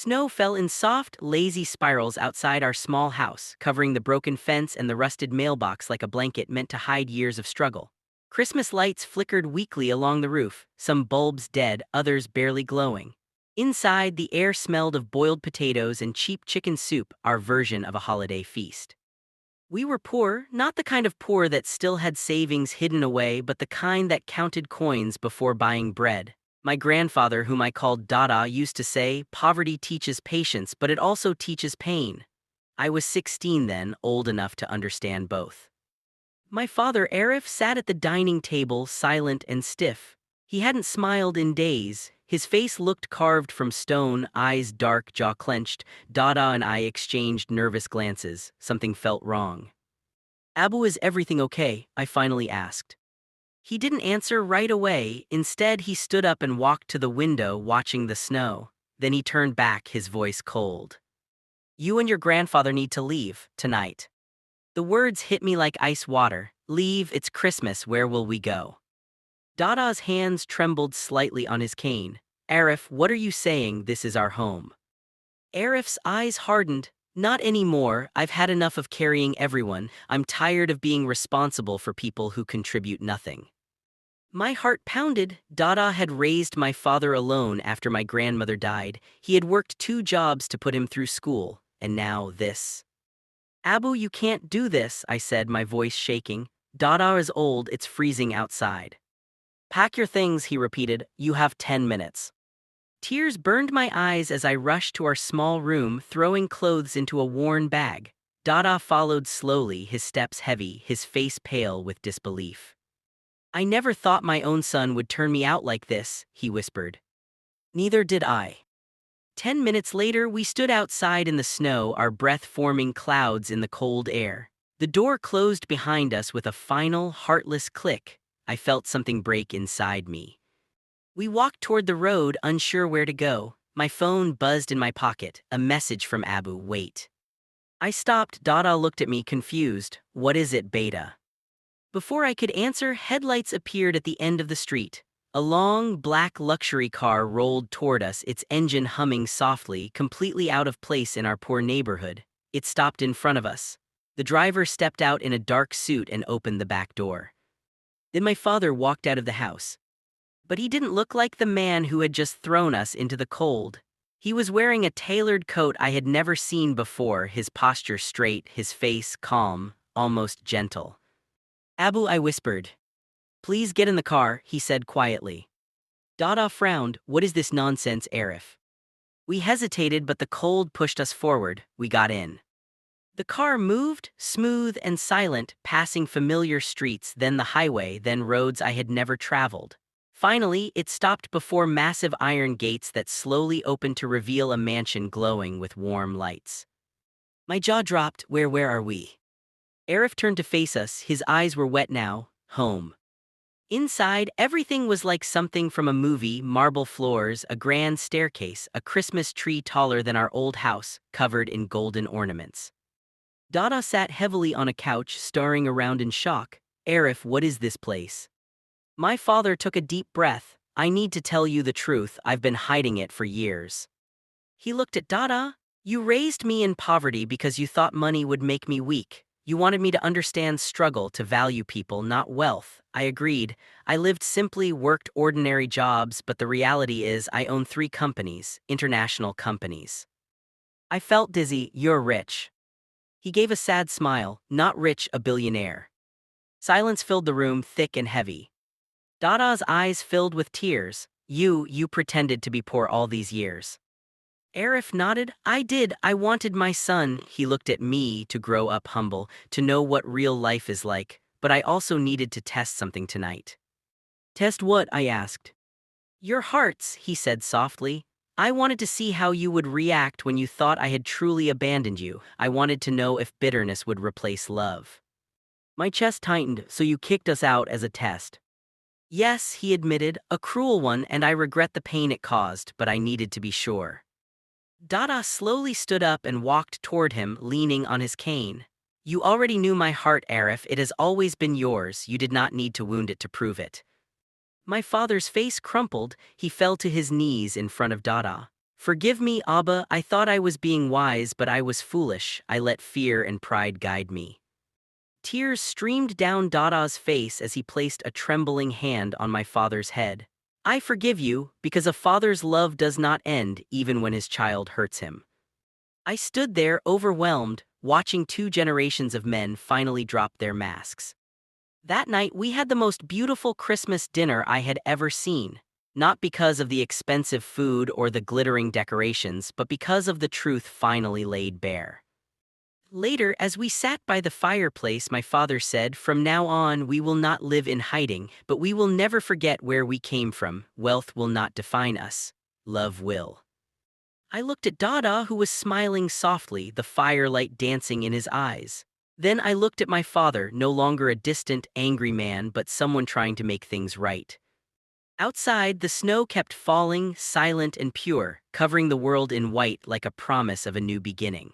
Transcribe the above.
Snow fell in soft, lazy spirals outside our small house, covering the broken fence and the rusted mailbox like a blanket meant to hide years of struggle. Christmas lights flickered weakly along the roof, some bulbs dead, others barely glowing. Inside, the air smelled of boiled potatoes and cheap chicken soup, our version of a holiday feast. We were poor, not the kind of poor that still had savings hidden away, but the kind that counted coins before buying bread. My grandfather, whom I called Dada, used to say, "Poverty teaches patience, but it also teaches pain." I was 16 then, old enough to understand both. My father, Arif, sat at the dining table, silent and stiff. He hadn't smiled in days. His face looked carved from stone, eyes dark, jaw clenched. Dada and I exchanged nervous glances. Something felt wrong. "Abu, is everything okay?" I finally asked. He didn't answer right away. Instead, he stood up and walked to the window, watching the snow. Then he turned back, his voice cold. "You and your grandfather need to leave, tonight." The words hit me like ice water. "Leave, it's Christmas, where will we go?" Dada's hands trembled slightly on his cane. "Arif, what are you saying? This is our home." Arif's eyes hardened. "Not anymore. I've had enough of carrying everyone. I'm tired of being responsible for people who contribute nothing." My heart pounded. Dada had raised my father alone after my grandmother died. He had worked 2 jobs to put him through school, and now this. "Abu, you can't do this," I said, my voice shaking. "Dada is old, it's freezing outside." "Pack your things," he repeated. "You have 10 minutes. Tears burned my eyes as I rushed to our small room, throwing clothes into a worn bag. Dada followed slowly, his steps heavy, his face pale with disbelief. "I never thought my own son would turn me out like this," he whispered. "Neither did I." 10 minutes later, we stood outside in the snow, our breath forming clouds in the cold air. The door closed behind us with a final, heartless click. I felt something break inside me. We walked toward the road, unsure where to go. My phone buzzed in my pocket, a message from Abu. "Wait." I stopped. Dada looked at me, confused. "What is it, Beta?" Before I could answer, headlights appeared at the end of the street. A long, black luxury car rolled toward us, its engine humming softly, completely out of place in our poor neighborhood. It stopped in front of us. The driver stepped out in a dark suit and opened the back door. Then my father walked out of the house. But he didn't look like the man who had just thrown us into the cold. He was wearing a tailored coat I had never seen before, his posture straight, his face calm, almost gentle. "Abu," I whispered. "Please get in the car," he said quietly. Dada frowned. "What is this nonsense, Arif?" We hesitated, but the cold pushed us forward. We got in. The car moved, smooth and silent, passing familiar streets, then the highway, then roads I had never traveled. Finally, it stopped before massive iron gates that slowly opened to reveal a mansion glowing with warm lights. My jaw dropped. Where are we?" Arif turned to face us. His eyes were wet now. "Home." Inside, everything was like something from a movie: marble floors, a grand staircase, a Christmas tree taller than our old house, covered in golden ornaments. Dada sat heavily on a couch, staring around in shock. "Arif, what is this place?" My father took a deep breath. "I need to tell you the truth. I've been hiding it for years." He looked at Dada. "You raised me in poverty because you thought money would make me weak. You wanted me to understand struggle, to value people, not wealth." I agreed. I lived simply, worked ordinary jobs, but the reality is I own 3 companies, international companies. I felt dizzy. "You're rich." He gave a sad smile. "Not rich, a billionaire." Silence filled the room, thick and heavy. Dada's eyes filled with tears. You pretended to be poor all these years." Arif nodded. "I did. I wanted my son." He looked at me, to grow up humble, to know what real life is like. "But I also needed to test something tonight." "Test what?" I asked. "Your hearts," he said softly. "I wanted to see how you would react when you thought I had truly abandoned you. I wanted to know if bitterness would replace love." My chest tightened. "So you kicked us out as a test?" "Yes," he admitted, "a cruel one, and I regret the pain it caused, but I needed to be sure." Dada slowly stood up and walked toward him, leaning on his cane. "You already knew my heart, Arif. It has always been yours. You did not need to wound it to prove it." My father's face crumpled. He fell to his knees in front of Dada. Forgive me, Abba, I thought I was being wise, but I was foolish. I let fear and pride guide me. Tears streamed down Dada's face as he placed a trembling hand on my father's head. I forgive you, because a father's love does not end even when his child hurts him. I stood there, overwhelmed, watching two generations of men finally drop their masks. That night, we had the most beautiful Christmas dinner I had ever seen. Not because of the expensive food or the glittering decorations, but because of the truth finally laid bare. Later, as we sat by the fireplace, my father said, "From now on, we will not live in hiding, but we will never forget where we came from. Wealth will not define us. Love will." I looked at Dada, who was smiling softly, the firelight dancing in his eyes. Then I looked at my father, no longer a distant, angry man, but someone trying to make things right. Outside, the snow kept falling, silent and pure, covering the world in white like a promise of a new beginning.